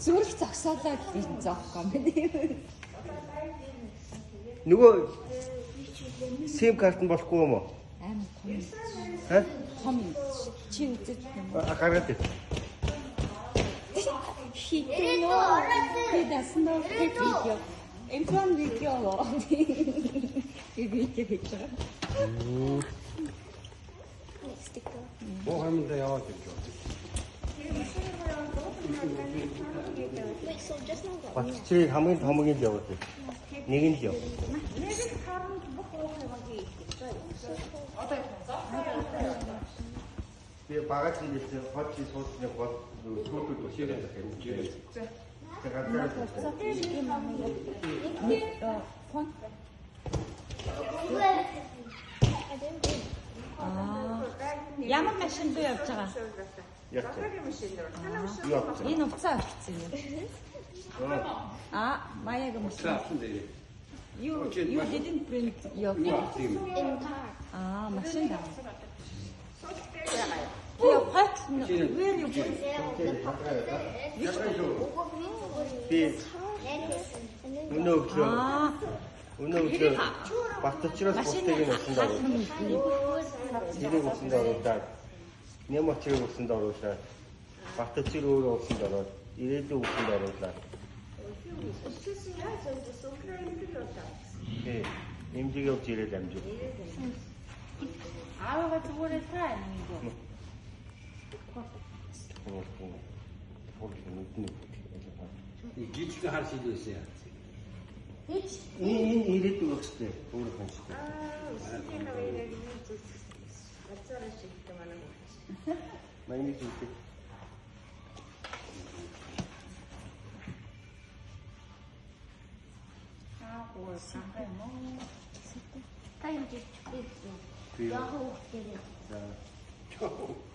Зүрх зогсоолоо гэж зоохгүй юм. Нөгөө SIM карт нь болохгүй юм уу? Амар том. Ха? Том чи үзэж байна. Гаргаад ир. That's not a video. It's one video. 뭐 하면 돼요? батчийг хамгийн томог нь яваад байна. Нэг нь л яв. Би багаж нь хэлсэн хот чи суудны гол суудууд өшөөрэй гэх юм. Ямар машин бий явж байгаа? Энэ уцаа авчихсан юм. Маяг машин. You didn't print your In car. машин даа. Your part where you put Би өнөө батчраас бусдыг нь өсөнд оруулсан. Тэрийг өсөнд оруулаад нэмэчийг өсөнд оруулаад батчир өөрөө өсөнд ороод ирээдүйн өсөнд оруулаад. Имжиг явж ирээд амжиг. 아빠가 저번에 사 아니고. 이 뒤치가 할 수도 있어요. 이랬던 거 없을 때, 오늘 간식. 많이 줄 때. Tá, gente. Isso. Já arrumou.